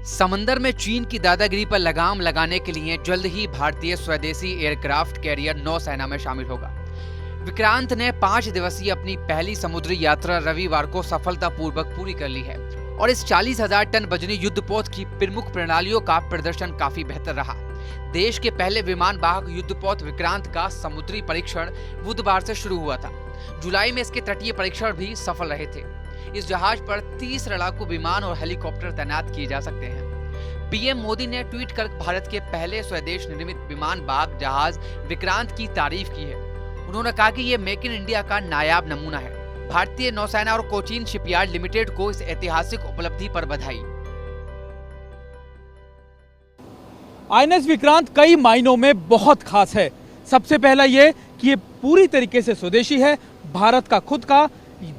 समंदर में चीन की दादागिरी पर लगाम लगाने के लिए जल्द ही भारतीय स्वदेशी एयरक्राफ्ट कैरियर नौसेना में शामिल होगा। विक्रांत ने 5 दिवसीय अपनी पहली समुद्री यात्रा रविवार को सफलतापूर्वक पूरी कर ली है और इस 40,000 टन वजनी युद्धपोत की प्रमुख प्रणालियों का प्रदर्शन काफी बेहतर रहा। देश के पहले विमान वाहक युद्धपोत विक्रांत का समुद्री परीक्षण बुधवार से शुरू हुआ था। जुलाई में इसके तटीय परीक्षण भी सफल रहे थे। इस जहाज पर 30 लड़ाकू विमान और हेलीकॉप्टर तैनात किए जा सकते हैं। पीएम मोदी ने ट्वीट कर भारत के पहले स्वदेश निर्मित विमान वाहक जहाज विक्रांत की तारीफ की है। उन्होंने कहा कि ये मेक इन इंडिया का नायाब नमूना है। भारतीय नौसेना और कोचीन शिपयार्ड लिमिटेड को इस ऐतिहासिक उपलब्धि पर बधाई। आईएनएस विक्रांत कई मायनों में बहुत खास है। सबसे पहला ये कि ये पूरी तरीके से स्वदेशी है, भारत का खुद का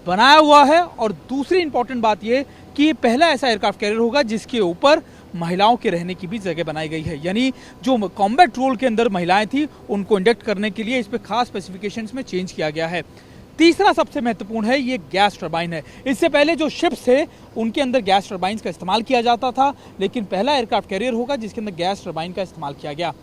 बनाया हुआ है। और दूसरी इंपॉर्टेंट बात ये कि ये पहला ऐसा एयरक्राफ्ट कैरियर होगा जिसके ऊपर महिलाओं के रहने की भी जगह बनाई गई है। यानी जो कॉम्बैट रोल के अंदर महिलाएं थी उनको इंडक्ट करने के लिए इस पे खास स्पेसिफिकेशंस में चेंज किया गया है। तीसरा सबसे महत्वपूर्ण है ये गैस टरबाइन है। इससे पहले जो शिप्स थे उनके अंदर गैस टरबाइंस का इस्तेमाल किया जाता था, लेकिन पहला एयरक्राफ्ट कैरियर होगा जिसके अंदर गैस टरबाइन का इस्तेमाल किया गया।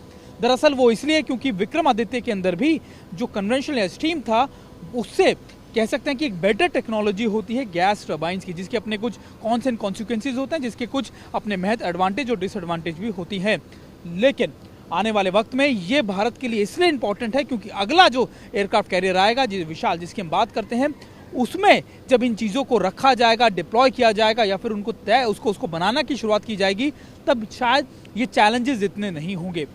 दरअसल वो इसलिए क्योंकि विक्रमादित्य के अंदर भी जो कन्वेंशनल स्टीम था उससे कह सकते हैं कि एक बेटर टेक्नोलॉजी होती है गैस टरबाइंस की, जिसके अपने कुछ कॉन्स एंड कॉन्सिक्वेंसेज होते हैं, जिसके कुछ अपने महत्व एडवांटेज और डिसएडवांटेज भी होती हैं। लेकिन आने वाले वक्त में ये भारत के लिए इसलिए इंपॉर्टेंट है क्योंकि अगला जो एयरक्राफ्ट कैरियर आएगा विशाल, जिसकी हम बात करते हैं, उसमें जब इन चीज़ों को रखा जाएगा, डिप्लॉय किया जाएगा या फिर उसको बनाना की शुरुआत की जाएगी, तब शायद ये चैलेंजेस इतने नहीं होंगे।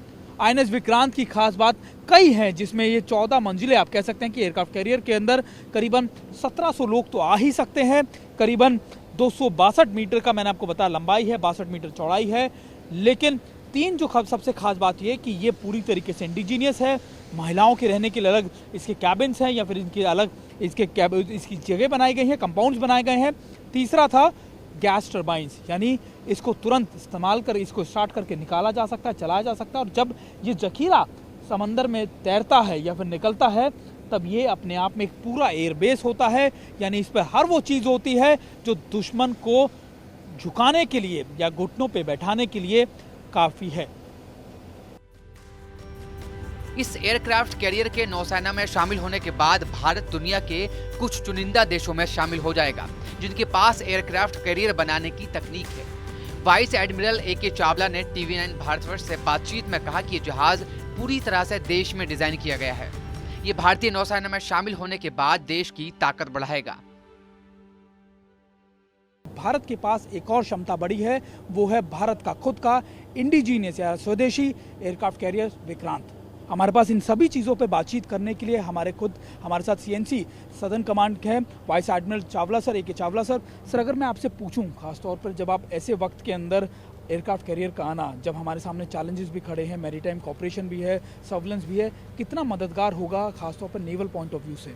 आईएनएस विक्रांत की खास बात कई हैं, जिसमें ये 14 मंजिलें आप कह सकते हैं कि एयरक्राफ्ट कैरियर के अंदर करीबन 1700 लोग तो आ ही सकते हैं। करीबन 262 मीटर का मैंने आपको बताया लंबाई है, 62 मीटर चौड़ाई है। लेकिन तीन जो सबसे खास बात ये कि ये पूरी तरीके से इंडिजीनियस है। महिलाओं के रहने के लिए अलग इसके कैबिन्स हैं या फिर इनके अलग इसकी जगह बनाई गई है, कंपाउंड्स बनाए गए हैं। तीसरा था गैस टरबाइंस, यानी इसको तुरंत इस्तेमाल कर इसको स्टार्ट करके निकाला जा सकता है, चलाया जा सकता है। और जब ये जखीरा समंदर में तैरता है या फिर निकलता है तब ये अपने आप में एक पूरा एयरबेस होता है। यानी इस पर हर वो चीज़ होती है जो दुश्मन को झुकाने के लिए या घुटनों पे बैठाने के लिए काफ़ी है। इस एयरक्राफ्ट कैरियर के नौसेना में शामिल होने के बाद भारत दुनिया के कुछ चुनिंदा देशों में शामिल हो जाएगा जिनके पास एयरक्राफ्ट कैरियर बनाने की तकनीक है। Vice admiral A K. चावला ने TV9 भारतवर्ष से बातचीत में कहा कि ये जहाज पूरी तरह से देश में डिजाइन किया गया है। ये भारतीय नौसेना में शामिल होने के बाद देश की ताकत बढ़ाएगा। भारत के पास एक और क्षमता बड़ी है, वो है भारत का खुद का इंडिजीनियस या स्वदेशी एयरक्राफ्ट कैरियर विक्रांत। हमारे पास इन सभी चीज़ों पे बातचीत करने के लिए हमारे साथ CNC सदर्न कमांड के हैं vice admiral Chawla sir, AK. Chawla sir. Sir, अगर मैं आपसे पूछूं खासतौर पर जब आप ऐसे वक्त के अंदर एयरक्राफ्ट कैरियर का आना, जब हमारे सामने चैलेंजेस भी खड़े हैं, मैरीटाइम कॉपरेशन भी है, सर्विलेंस भी है, कितना मददगार होगा खासतौर पर नेवल पॉइंट ऑफ व्यू से?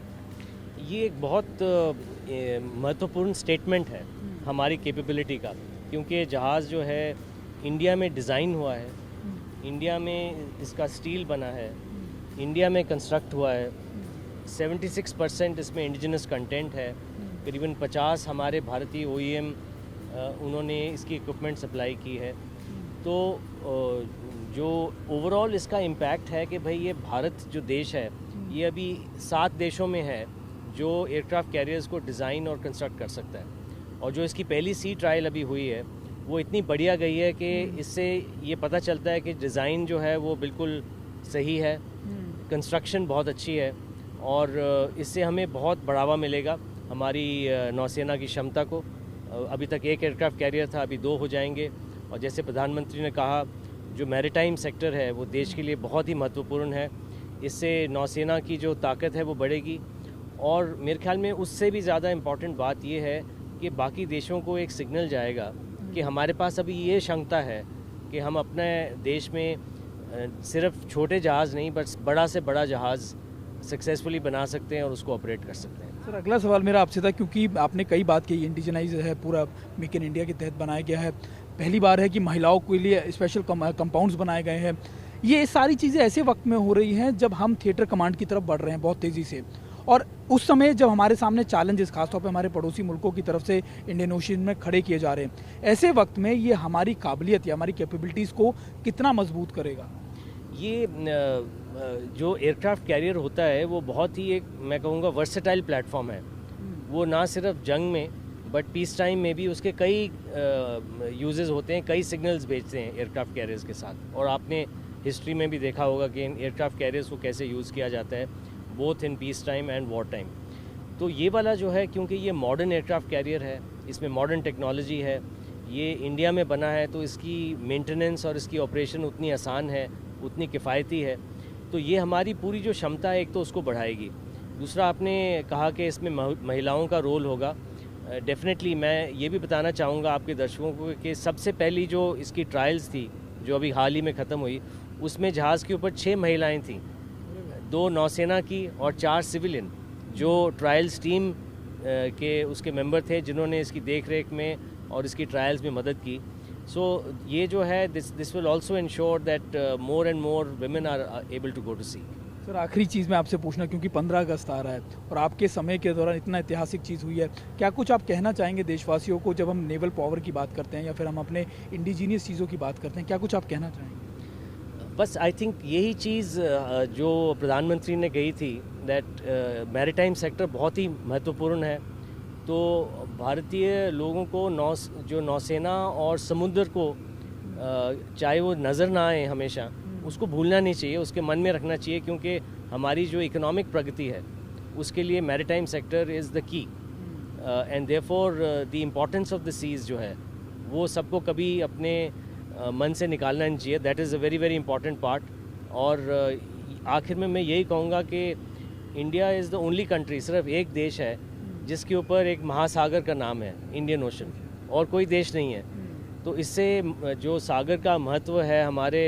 ये एक बहुत महत्वपूर्ण स्टेटमेंट है हमारी कैपेबिलिटी का, क्योंकि जहाज़ जो है इंडिया में डिज़ाइन हुआ है, इंडिया में इसका स्टील बना है, इंडिया में कंस्ट्रक्ट हुआ है, 76% इसमें इंडिजिनस कंटेंट है, करीबन 50 हमारे भारतीय OEM उन्होंने इसकी इक्विपमेंट सप्लाई की है। तो जो ओवरऑल इसका इम्पैक्ट है कि भाई ये भारत जो देश है ये अभी 7 देशों में है जो एयरक्राफ्ट कैरियर्स को डिज़ाइन और कंस्ट्रक्ट कर सकता है। और जो इसकी पहली सी ट्रायल अभी हुई है वो इतनी बढ़िया गई है कि इससे ये पता चलता है कि डिज़ाइन जो है वो बिल्कुल सही है, कंस्ट्रक्शन बहुत अच्छी है और इससे हमें बहुत बढ़ावा मिलेगा हमारी नौसेना की क्षमता को। अभी तक एक एयरक्राफ्ट कैरियर था, अभी 2 हो जाएंगे। और जैसे प्रधानमंत्री ने कहा, जो मैरीटाइम सेक्टर है वो देश के लिए बहुत ही महत्वपूर्ण है। इससे नौसेना की जो ताकत है वो बढ़ेगी। और मेरे ख्याल में उससे भी ज़्यादा इम्पॉर्टेंट बात ये है कि बाकी देशों को एक सिग्नल जाएगा कि हमारे पास अभी ये क्षमता है कि हम अपने देश में सिर्फ छोटे जहाज़ नहीं बट बड़ा से बड़ा जहाज़ सक्सेसफुली बना सकते हैं और उसको ऑपरेट कर सकते हैं। सर, अगला सवाल मेरा आपसे था, क्योंकि आपने कई बात की, इंडिजिनाइज है, पूरा मेक इन इंडिया के तहत बनाया गया है। पहली बार है कि महिलाओं के लिए स्पेशल कंपाउंड्स बनाए गए हैं। ये सारी चीज़ें ऐसे वक्त में हो रही हैं जब हम थिएटर कमांड की तरफ बढ़ रहे हैं बहुत तेज़ी से, और उस समय जब हमारे सामने चैलेंजेस खासतौर पे हमारे पड़ोसी मुल्कों की तरफ से इंडियन ओशन में खड़े किए जा रहे हैं, ऐसे वक्त में ये हमारी काबिलियत या हमारी कैपेबिलिटीज़ को कितना मजबूत करेगा? ये जो एयरक्राफ्ट कैरियर होता है वो बहुत ही एक, मैं कहूँगा, वर्सेटाइल प्लेटफॉर्म है। वो ना सिर्फ जंग में बट पीस टाइम में भी उसके कई यूजेस होते हैं, कई सिग्नल्स भेजते हैं एयरक्राफ्ट कैरियर्स के साथ। और आपने हिस्ट्री में भी देखा होगा कि इन एयरक्राफ्ट कैरियर्स को कैसे यूज़ किया जाता है, both in peace time and war time. तो ये वाला जो है, क्योंकि ये मॉडर्न एयरक्राफ्ट कैरियर है, इसमें मॉडर्न टेक्नोलॉजी है, ये इंडिया में बना है, तो इसकी मेंटेनेंस और इसकी ऑपरेशन उतनी आसान है, उतनी किफ़ायती है। तो ये हमारी पूरी जो क्षमता है, एक तो उसको बढ़ाएगी। दूसरा, आपने कहा कि इसमें महिलाओं का रोल होगा। डेफिनेटली मैं ये भी बताना चाहूँगा आपके दर्शकों को कि सबसे पहली जो इसकी ट्रायल्स थी, जो अभी हाल ही में ख़त्म हुई, उसमें जहाज़ के ऊपर 6 महिलाएं थीं, 2 नौसेना की और 4 सिविलियन, जो ट्रायल्स टीम के उसके मेंबर थे, जिन्होंने इसकी देख रेख में और इसकी ट्रायल्स में मदद की। सो ये जो है, this will also ensure that more and more women are able to go to sea. Sir, आखिरी चीज़ मैं आपसे पूछना, क्योंकि 15 अगस्त आ रहा है और आपके समय के दौरान इतना ऐतिहासिक चीज़ हुई है, क्या कुछ आप कहना चाहेंगे देशवासियों को? जब हम नेवल पावर की बात करते हैं या फिर हम अपने इंडिजीनियस चीज़ों की बात करते हैं, क्या कुछ आप कहना चाहेंगे? बस आई थिंक यही चीज़ जो प्रधानमंत्री ने कही थी, दैट मैरीटाइम सेक्टर बहुत ही महत्वपूर्ण है। तो भारतीय लोगों को जो नौसेना और समुद्र को चाहे वो नज़र ना आए हमेशा, उसको भूलना नहीं चाहिए, उसके मन में रखना चाहिए, क्योंकि हमारी जो इकोनॉमिक प्रगति है उसके लिए maritime sector is the key, and therefore the importance of the seas जो है वो सबको कभी अपने मन से निकालना नहीं चाहिए। That is a very very important part. और आखिर में मैं यही कहूँगा कि India is the only country, सिर्फ एक देश है जिसके ऊपर एक महासागर का नाम है, इंडियन ओशन, और कोई देश नहीं है। तो इससे जो सागर का महत्व है हमारे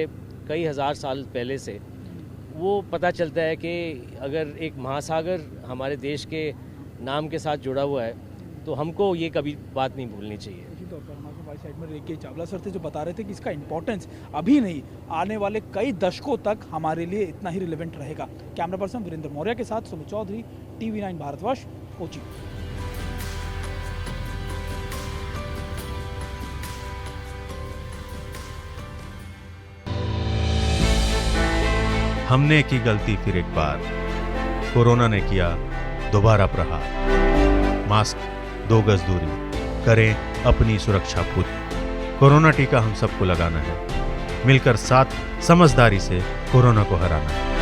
कई हज़ार साल पहले से, वो पता चलता है कि अगर एक महासागर हमारे देश के नाम के साथ जुड़ा हुआ है, तो हमको ये कभी बात नहीं भूलनी चाहिए। निश्चित तौर पर हमारे वाइस एडमिरल ए के चावला सर थे, जो बता रहे थे कि इसका इंपॉर्टेंस अभी नहीं, आने वाले कई दशकों तक हमारे लिए इतना ही रिलेवेंट रहेगा। कैमरा पर्सन वीरेंद्र मौर्य के साथ सुमित चौधरी, TV9 भारतवर्ष, कोची। हमने की गलती फिर एक बार, कोरोना ने किया दोबारा प्रहार। मास्क, 2 गज दूरी, करें अपनी सुरक्षा पूरी। कोरोना टीका हम सबको लगाना है, मिलकर साथ समझदारी से कोरोना को हराना है।